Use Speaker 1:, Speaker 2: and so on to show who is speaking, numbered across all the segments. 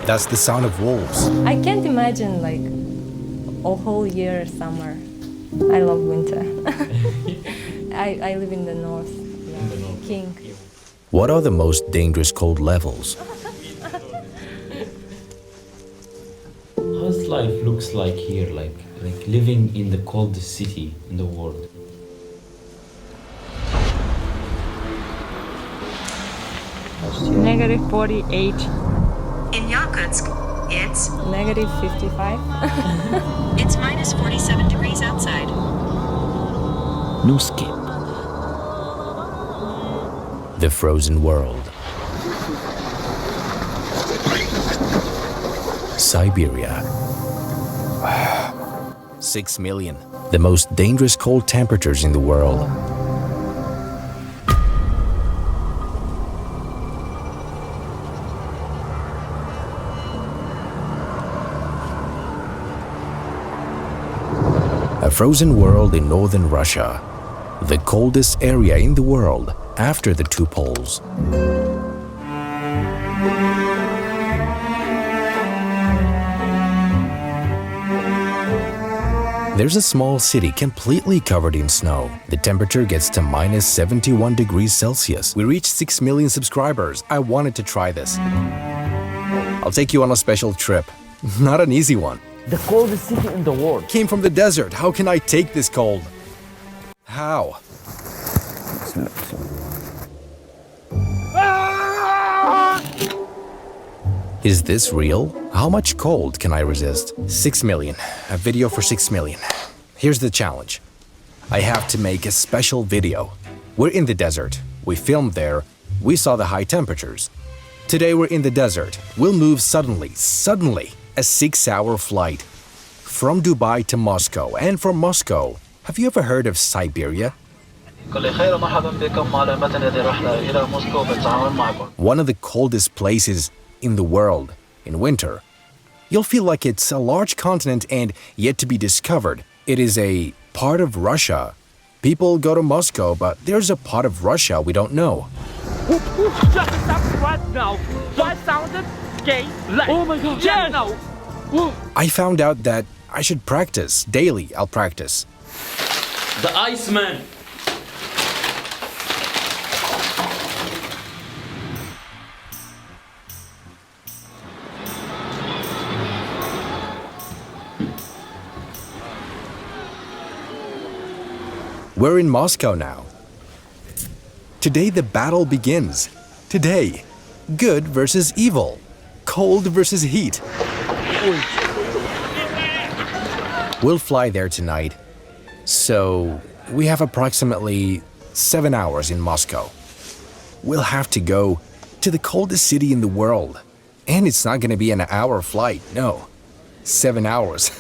Speaker 1: That's the sound of wolves.
Speaker 2: I can't imagine like a whole year summer. I love winter. I live in the north. Yeah. King.
Speaker 1: What are the most dangerous cold levels?
Speaker 3: How's life looks like here, like living in the coldest city in the world?
Speaker 2: Negative 48.
Speaker 4: In Yakutsk, it's
Speaker 2: Negative 55.
Speaker 4: it's minus 47 degrees outside.
Speaker 3: No skip.
Speaker 1: The frozen world. Siberia. 6 million. The most dangerous cold temperatures in the world. A frozen world in northern Russia, the coldest area in the world after the two poles. There's a small city completely covered in snow. The temperature gets to minus 71 degrees Celsius. We reached 6 million subscribers. I wanted to try this. I'll take you on a special trip. Not an easy one.
Speaker 5: The coldest city in the world.
Speaker 1: Came from the desert. How can I take this cold? How? Is this real? How much cold can I resist? 6 million. A video for 6 million. Here's the challenge. I have to make a special video. We're in the desert. We filmed there. We saw the high temperatures. Today we're in the desert. We'll move suddenly. A 6-hour flight. From Dubai to Moscow. And from Moscow, have you ever heard of Siberia? One of the coldest places in the world in winter. You'll feel like it's a large continent and yet to be discovered. It is a part of Russia. People go to Moscow, but there's a part of Russia we don't know.
Speaker 5: Just stop right now. That sounded gay. Like, oh my god. Yes. No.
Speaker 1: I found out that I should practice. Daily, I'll practice.
Speaker 3: The Iceman!
Speaker 1: We're in Moscow now. Today the battle begins. Today, good versus evil. Cold versus heat. We'll fly there tonight. So, we have approximately 7 hours in Moscow. We'll have to go to the coldest city in the world. And it's not going to be an hour flight, no. 7 hours.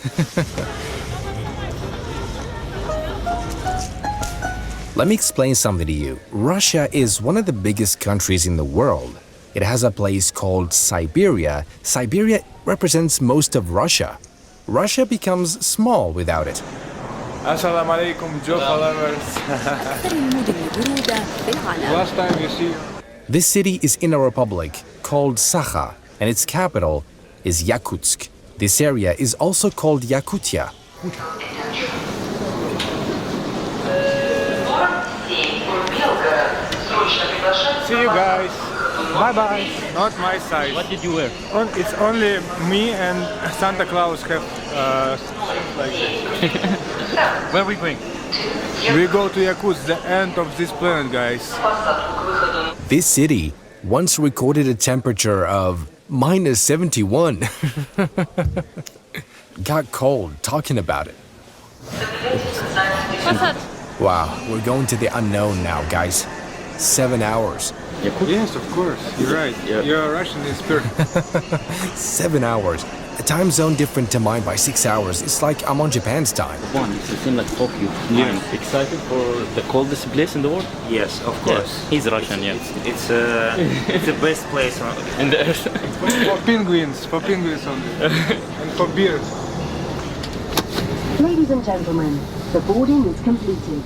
Speaker 1: Let me explain something to you. Russia is one of the biggest countries in the world. It has a place called Siberia. Siberia represents most of Russia. Russia becomes small without it.
Speaker 6: Assalamu alaikum, Joe followers. Last time you see.
Speaker 1: This city is in a republic called Sakha, and its capital is Yakutsk. This area is also called Yakutia.
Speaker 6: See you guys. Bye-bye. Not my size.
Speaker 5: What did you wear?
Speaker 6: It's only me and Santa Claus have like this.
Speaker 5: Where are we going?
Speaker 6: We go to Yakutsk, the end of this planet, guys.
Speaker 1: This city once recorded a temperature of minus 71. Got cold talking about it.
Speaker 2: What's that?
Speaker 1: Wow, we're going to the unknown now, guys. 7 hours.
Speaker 6: Yes, of course. You're right.
Speaker 3: Yeah.
Speaker 6: You're a Russian in spirit.
Speaker 1: 7 hours. A time zone different to mine by 6 hours. It's like I'm on Japan's time.
Speaker 3: One, it's the same like Tokyo.
Speaker 6: Yes.
Speaker 3: I'm excited for the coldest place in the world.
Speaker 7: Yes, of course.
Speaker 3: He's Russian, yeah.
Speaker 7: It's the best place
Speaker 3: In the earth.
Speaker 6: For penguins only. And for beer.
Speaker 8: Ladies and gentlemen, the boarding is completed.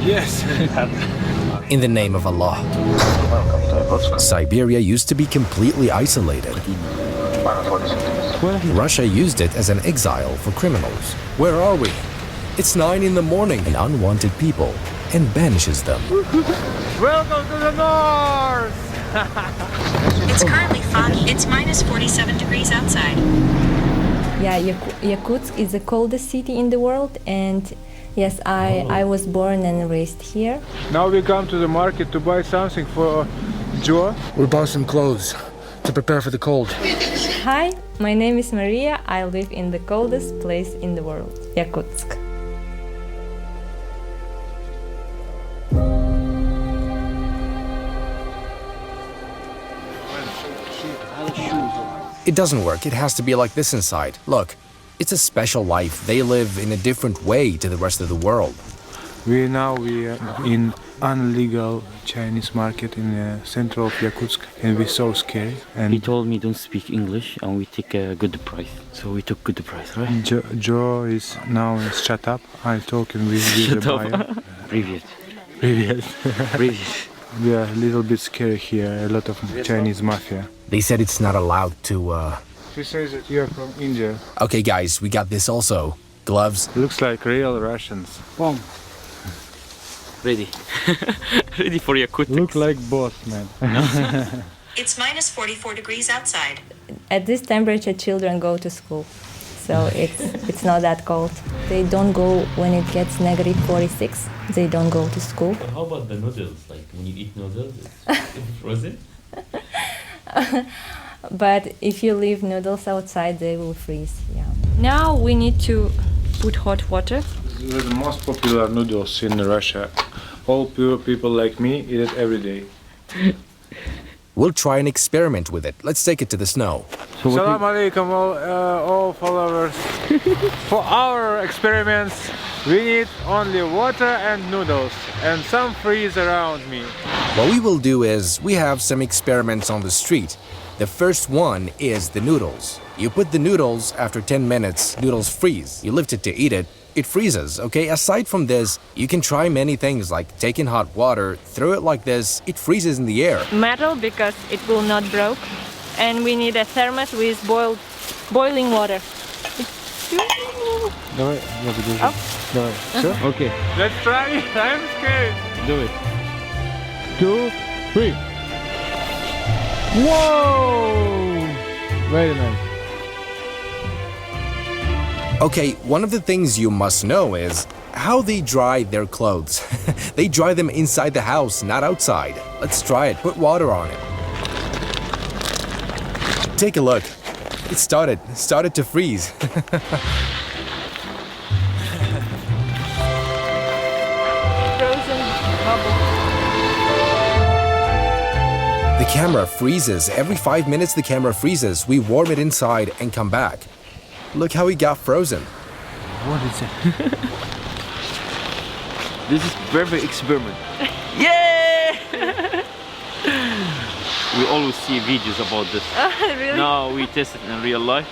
Speaker 6: Yes.
Speaker 1: In the name of Allah. Siberia used to be completely isolated. Russia used it as an exile for criminals. Where are we? It's 9 in the morning and unwanted people, and banishes them.
Speaker 6: Welcome to the north!
Speaker 4: It's currently foggy. It's minus 47 degrees outside.
Speaker 2: Yeah, Yakutsk is the coldest city in the world, and yes, I was born and raised here.
Speaker 6: Now we come to the market to buy something for Joe.
Speaker 1: We'll buy some clothes to prepare for the cold.
Speaker 2: Hi, my name is Maria. I live in the coldest place in the world, Yakutsk.
Speaker 1: It doesn't work. It has to be like this inside. Look, it's a special life. They live in a different way to the rest of the world.
Speaker 6: We are in illegal Chinese market in the center of Yakutsk, and we're so scary. And
Speaker 5: He told me don't speak English and we take a good price. So we took good price, right?
Speaker 6: Joe is now shut up. I'm talking with the buyer.
Speaker 5: Привет.
Speaker 6: Привет.
Speaker 5: Привет.
Speaker 6: We are a little bit scary here. A lot of Chinese mafia.
Speaker 1: They said it's not allowed to,
Speaker 6: She says that you are from India.
Speaker 1: Okay, guys, we got this also. Gloves.
Speaker 6: Looks like real Russians.
Speaker 5: Boom. Ready. Ready for Yakutia.
Speaker 6: Look like boss, man.
Speaker 4: It's minus 44 degrees outside.
Speaker 2: At this temperature, children go to school, so it's not that cold. They don't go when it gets negative 46. They don't go to school.
Speaker 3: But how about the noodles? Like when you eat noodles, it's frozen?
Speaker 2: But if you leave noodles outside, they will freeze. Yeah. Now we need to put hot water.
Speaker 6: These are the most popular noodles in Russia. All poor people like me eat it every day.
Speaker 1: We'll try an experiment with it. Let's take it to the snow.
Speaker 6: Salam alaikum, all followers. For our experiments, we need only water and noodles and some freeze around me.
Speaker 1: What we will do is, we have some experiments on the street. The first one is the noodles. You put the noodles, after 10 minutes, noodles freeze. You lift it to eat it, it freezes, okay? Aside from this, you can try many things like taking hot water, throw it like this, it freezes in the air.
Speaker 2: Metal because it will not break, and we need a thermos with boiling water.
Speaker 6: Давай, я подержу. Давай. Все?
Speaker 5: Okay.
Speaker 6: Let's try it. I'm scared.
Speaker 5: Do it.
Speaker 6: 2, 3. Whoa! Very nice.
Speaker 1: Okay, one of the things you must know is how they dry their clothes. They dry them inside the house, not outside. Let's try it. Put water on it. Take a look. It started to freeze.
Speaker 2: Frozen bubble.
Speaker 1: The camera freezes. Every 5 minutes the camera freezes. We warm it inside and come back. Look how he got frozen.
Speaker 5: What is it? This is perfect experiment. Yeah! We always see videos about this.
Speaker 2: Really?
Speaker 5: Now we test it in real life.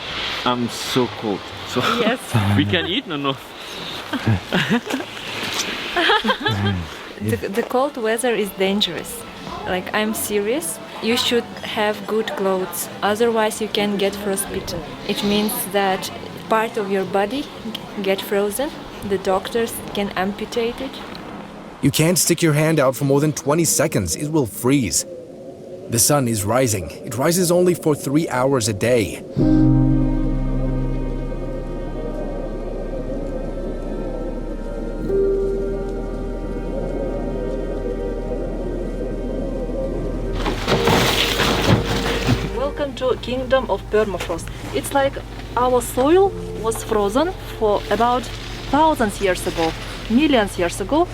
Speaker 5: I'm so cold. So
Speaker 2: Yes.
Speaker 5: we can eat no.
Speaker 2: The cold weather is dangerous. Like, I'm serious. You should have good clothes, otherwise you can get frostbitten. It means that part of your body get frozen. The doctors can amputate it.
Speaker 1: You can't stick your hand out for more than 20 seconds. It will freeze. The sun is rising. It rises only for 3 hours a day.
Speaker 8: Welcome to Kingdom of Permafrost. It's like our soil was frozen for about thousands years ago, millions years ago.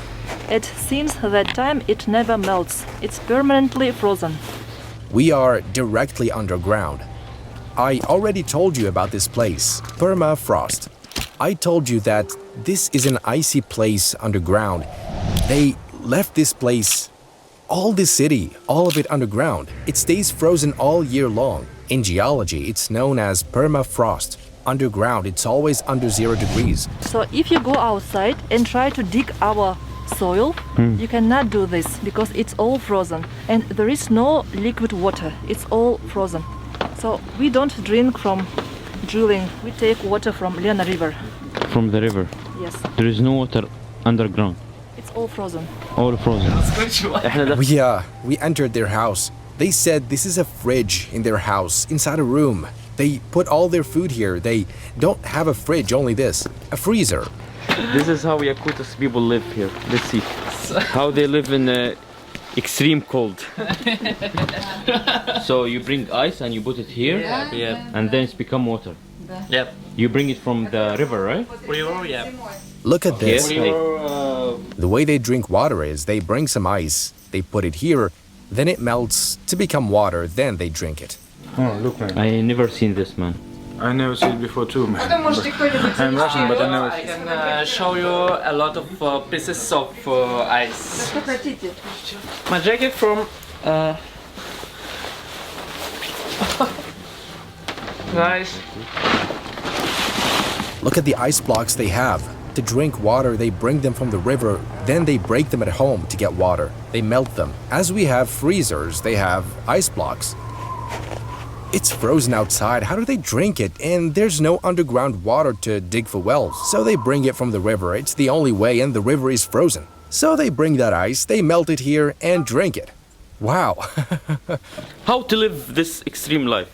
Speaker 8: It seems that time it never melts. It's permanently frozen.
Speaker 1: We are directly underground. I already told you about this place, permafrost. I told you that this is an icy place underground. They left this place, all this city, all of it underground. It stays frozen all year long. In geology, it's known as permafrost. underground, it's always under 0 degrees.
Speaker 8: So if you go outside and try to dig our soil, you cannot do this because it's all frozen and there is no liquid water. It's all frozen. So we don't drink from drilling. We take water from Lena River.
Speaker 3: From the river.
Speaker 8: Yes,
Speaker 3: There is no water underground.
Speaker 8: it's all frozen.
Speaker 3: All frozen.
Speaker 1: We entered their house. They said this is a fridge in their house, inside a room. They put all their food here. They don't have a fridge, only this, a freezer.
Speaker 3: This is how Yakutis people live here. Let's see how they live in extreme cold. So you bring ice and you put it here, and then it's become water.
Speaker 5: Yep.
Speaker 3: You bring it from the river, right?
Speaker 5: River, yeah.
Speaker 1: Look at this.
Speaker 3: Yes.
Speaker 1: The way they drink water is they bring some ice, they put it here, then it melts to become water, then they drink it.
Speaker 6: Oh, look, man.
Speaker 3: I never seen this, man.
Speaker 6: I never seen it before too, man. I'm Russian, but I never.
Speaker 5: I can show you a lot of pieces of ice. My jacket from nice.
Speaker 1: Look at the ice blocks they have. To drink water, they bring them from the river, then they break them at home to get water. They melt them. As we have freezers, they have ice blocks. It's frozen outside, how do they drink it? And there's no underground water to dig for wells, so they bring it from the river. It's the only way, and the river is frozen. So they bring that ice, they melt it here, and drink it. Wow.
Speaker 3: How to live this extreme life?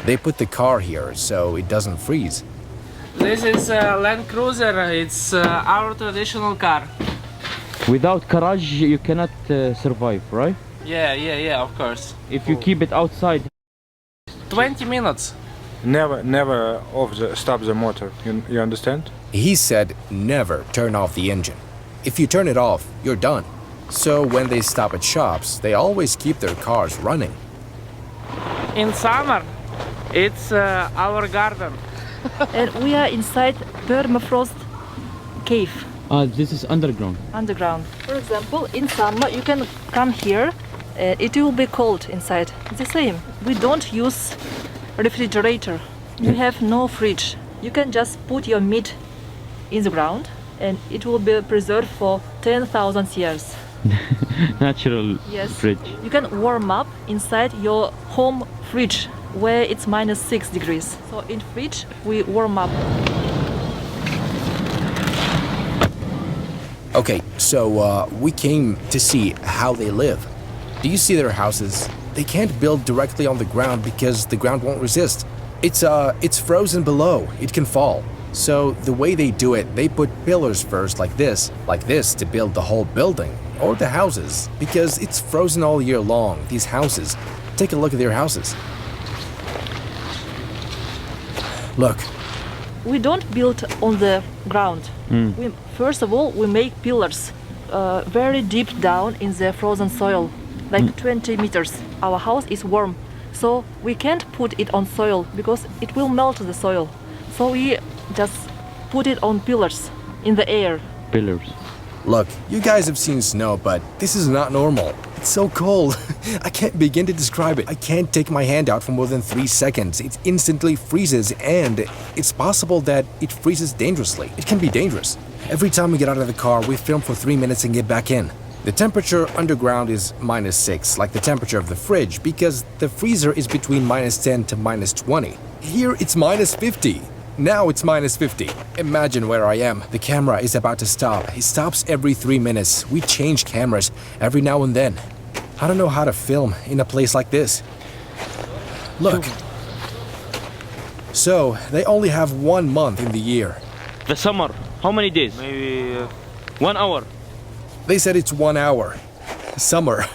Speaker 1: They put the car here, so it doesn't freeze.
Speaker 5: This is a Land Cruiser. It's our traditional car.
Speaker 3: Without garage, you cannot survive, right?
Speaker 5: Yeah, of course.
Speaker 3: If you keep it outside.
Speaker 5: 20 minutes.
Speaker 6: Never stop the motor. You understand?
Speaker 1: He said never turn off the engine. If you turn it off, you're done. So when they stop at shops, they always keep their cars running.
Speaker 5: In summer, it's our garden.
Speaker 8: And we are inside permafrost cave.
Speaker 3: This is underground.
Speaker 8: Underground. For example, in summer you can come here, it will be cold inside. It's the same. We don't use refrigerator. You have no fridge. You can just put your meat in the ground and it will be preserved for 10,000 years.
Speaker 3: Natural fridge.
Speaker 8: You can warm up inside your home fridge where it's -6 degrees. So in fridge we warm up.
Speaker 1: Okay, so we came to see how they live. Do you see their houses? They can't build directly on the ground because the ground won't resist. It's frozen below. It can fall. So the way they do it, they put pillars first like this to build the whole building or the houses because it's frozen all year long. These houses. Take a look at their houses. Look.
Speaker 8: We don't build on the ground. First of all, we make pillars very deep down in the frozen soil, like 20 meters. Our house is warm, so we can't put it on soil because it will melt the soil. So we just put it on pillars in the air.
Speaker 3: Pillars.
Speaker 1: Look, you guys have seen snow, but this is not normal. It's so cold. I can't begin to describe it. I can't take my hand out for more than 3 seconds. It instantly freezes, and it's possible that it freezes dangerously. It can be dangerous. Every time we get out of the car, we film for 3 minutes and get back in. The temperature underground is -6, like the temperature of the fridge, because the freezer is between -10 to -20. Here it's -50. Now it's -50. Imagine where I am. The camera is about to stop. It stops every 3 minutes. We change cameras every now and then. I don't know how to film in a place like this. Look. So, they only have 1 month in the year.
Speaker 3: The summer, how many days?
Speaker 7: Maybe
Speaker 3: 1 hour.
Speaker 1: They said it's 1 hour. Summer.